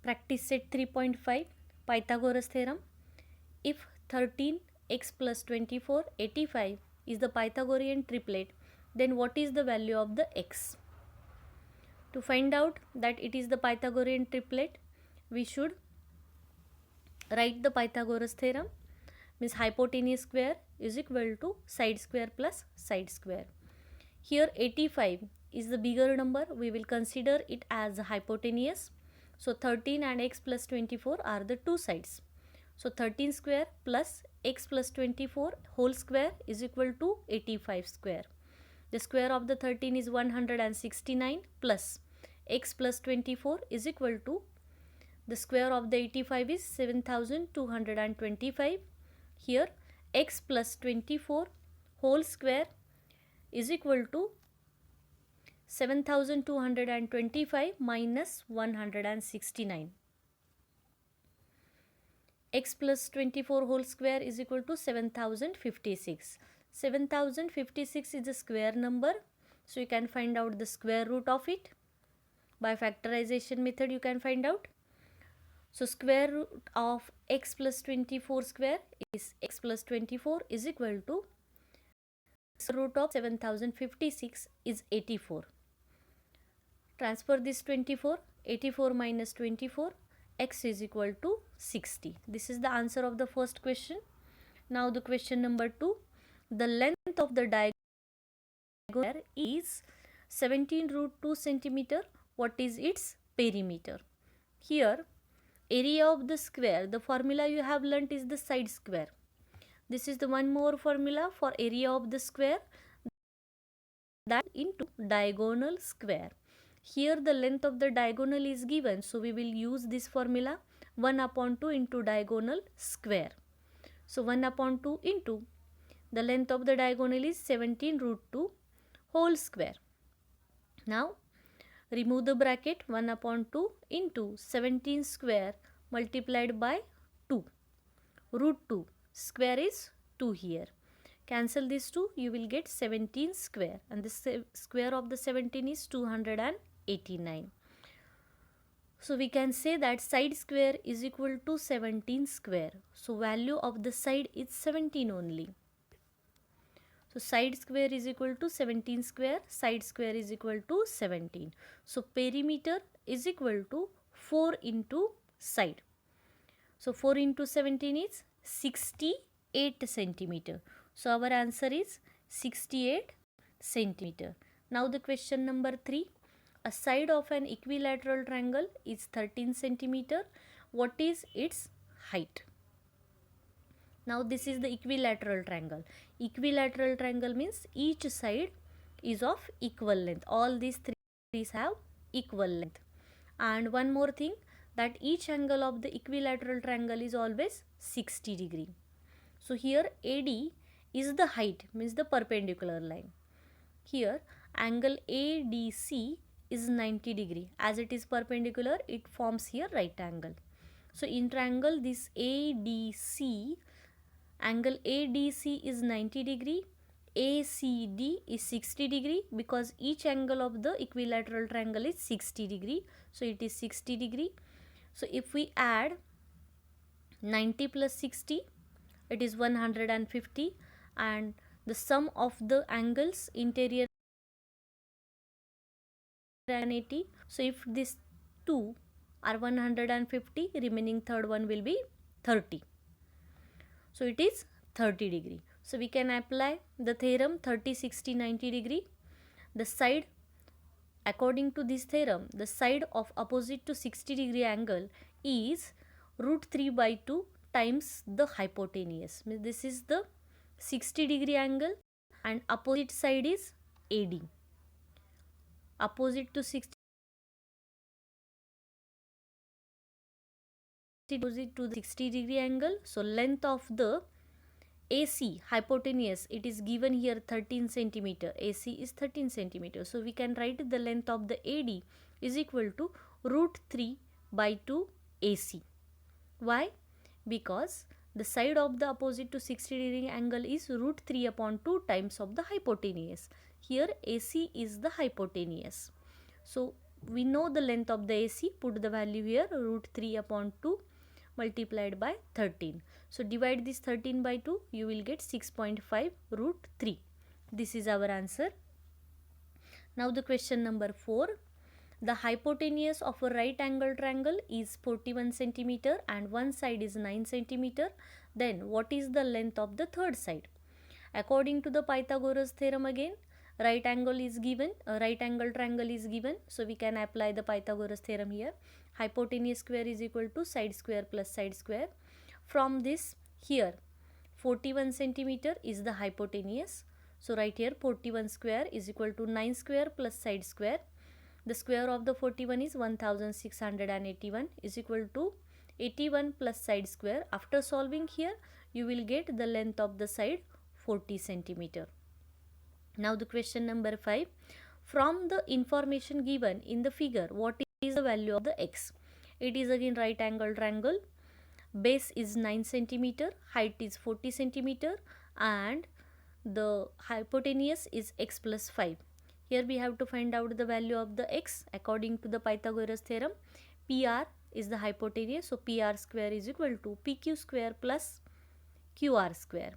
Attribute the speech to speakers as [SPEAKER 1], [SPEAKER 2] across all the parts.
[SPEAKER 1] Practice set 3.5 Pythagoras theorem. If 13x plus 24 85 is the Pythagorean triplet, then what is the value of the x? To find out that it is the Pythagorean triplet, we should write the Pythagoras theorem, means hypotenuse square is equal to side square plus side square. Here 85 is the bigger number, we will consider it as hypotenuse. So 13 and x plus 24 are the two sides. So 13 square plus x plus 24 whole square is equal to 85 square. The square of the 13 is 169 plus x plus 24 is equal to, the square of the 85 is 7225. Here x plus 24 whole square is equal to 7225 minus 169. X plus 24 whole square is equal to 7056. 7056 is a square number, so you can find out the square root of it. By factorization method you can find out. So square root of x plus 24 square is x plus 24 is equal to square root of 7056 is 84. Transfer this 24, 84 minus 24, x is equal to 60. This is the answer of the first question. Now the question number 2. The length of the diagonal is 17 root 2 centimeter. What is its perimeter? Here area of the square, the formula you have learnt is the side square. This is the one more formula for area of the square, that into diagonal square. Here the length of the diagonal is given, so we will use this formula 1 upon 2 into diagonal square. So 1 upon 2 into the length of the diagonal is 17 root 2 whole square. Now remove the bracket, 1 upon 2 into 17 square multiplied by 2. Root 2 square is 2 here. Cancel these 2, you will get 17 square, and the square of the 17 is 289. So we can say that side square is equal to 17 square. So value of the side is 17 only. So side square is equal to 17 square, side square is equal to 17. So perimeter is equal to 4 into side. So 4 into 17 is 68 centimeter. So our answer is 68 centimeter. Now the question number 3. A side of an equilateral triangle is 13 centimeter. What is its height? Now this is the equilateral triangle. Equilateral triangle means each side is of equal length. All these three have equal length. And one more thing, that each angle of the equilateral triangle is always 60 degree. So here AD is the height, means the perpendicular line. Here angle ADC is 90 degree. As it is perpendicular, it forms here right angle. So in triangle this ADC, angle ADC is 90 degree, ACD is 60 degree, because each angle of the equilateral triangle is 60 degree. So it is 60 degree. So if we add 90 plus 60, it is 150, and the sum of the angles interior 80. So if these two are 150, remaining third one will be 30. So it is 30 degree. So we can apply the theorem 30, 60, 90 degree. The side, according to this theorem, the side of opposite to 60 degree angle is root 3 by 2 times the hypotenuse. This is the 60 degree angle and opposite side is AD. Opposite to 60 opposite to the 60 degree angle. So length of the AC hypotenuse, it is given here 13 centimeter. AC is 13 centimeter. So we can write the length of the AD is equal to root 3 by 2 AC. Why? Because the side of the opposite to 60 degree angle is root 3 upon 2 times of the hypotenuse. Here AC is the hypotenuse. So we know the length of the AC, put the value here, root 3 upon 2 multiplied by 13. So divide this 13 by 2, you will get 6.5 root 3. This is our answer. Now the question number 4. The hypotenuse of a right angle triangle is 41 centimeter and one side is 9 centimeter. Then what is the length of the third side? According to the Pythagoras theorem again, right angle is given, a right angle triangle is given. So we can apply the Pythagoras theorem here. Hypotenuse square is equal to side square plus side square. From this, here 41 centimeter is the hypotenuse. So right here 41 square is equal to 9 square plus side square. The square of the 41 is 1681 is equal to 81 plus side square. After solving here, you will get the length of the side 40 centimeter. Now the question number 5. From the information given in the figure, what is the value of the x? It is again right angle triangle. Base is 9 centimeter, height is 40 centimeter, and the hypotenuse is x plus 5. Here we have to find out the value of the x. According to the Pythagoras theorem, PR is the hypotenuse. So PR square is equal to PQ square plus QR square.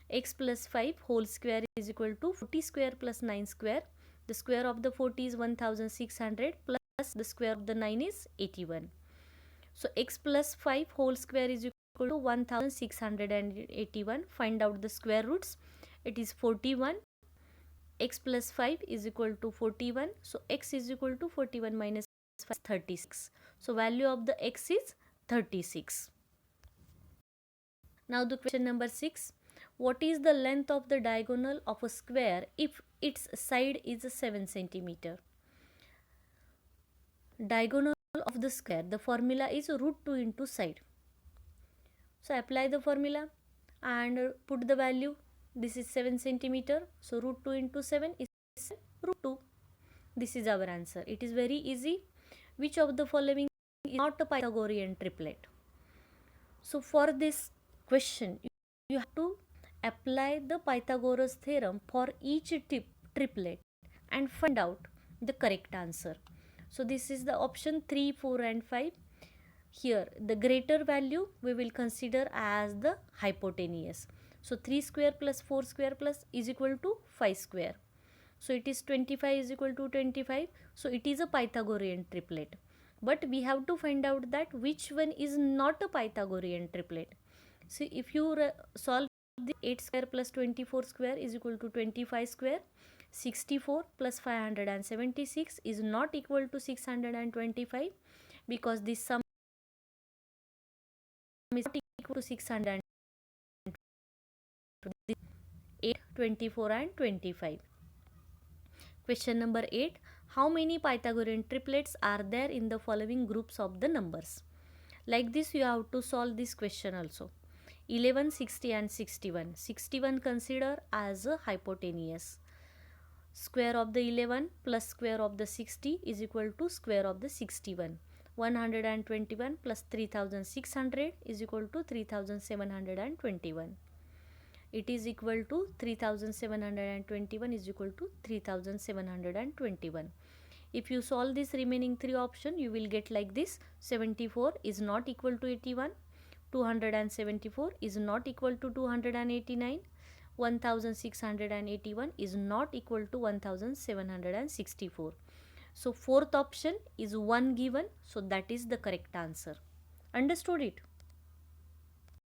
[SPEAKER 1] X plus 5 whole square is equal to 40 square plus 9 square. The square of the 40 is 1600 plus the square of the 9 is 81. So x plus 5 whole square is equal to 1681. Find out the square roots. It is 41. X plus 5 is equal to 41. So x is equal to 41 minus 5 is 36. So value of the x is 36. Now the question number 6. What is the length of the diagonal of a square if its side is 7 centimeter? Diagonal of the square, the formula is root 2 into side. So apply the formula and put the value. This is 7 centimeter. So root 2 into 7 is root 2. This is our answer. It is very easy. Which of the following is not a Pythagorean triplet? So for this question, you have to apply the Pythagoras theorem for each triplet and find out the correct answer. So this is the option 3, 4 and 5. Here the greater value we will consider as the hypotenuse. So 3 square plus 4 square plus is equal to 5 square. So it is 25 is equal to 25. So it is a Pythagorean triplet. But we have to find out that which one is not a Pythagorean triplet. So if you solve the 8 square plus 24 square is equal to 25 square. 64 plus 576 is not equal to 625 because this sum is not equal to 600. 8, 24 and 25. Question number 8. How many Pythagorean triplets are there in the following groups of the numbers? Like this you have to solve this question also. 11, 60 and 61. 61 consider as a hypotenuse. Square of the 11 plus square of the 60 is equal to square of the 61. 121 plus 3600 is equal to 3721. It is equal to 3721 is equal to 3721. If you solve this remaining 3 option, you will get like this. 74 is not equal to 81. 274 is not equal to 289. 1681 is not equal to 1764. So fourth option is 1 given. So that is the correct answer. Understood it?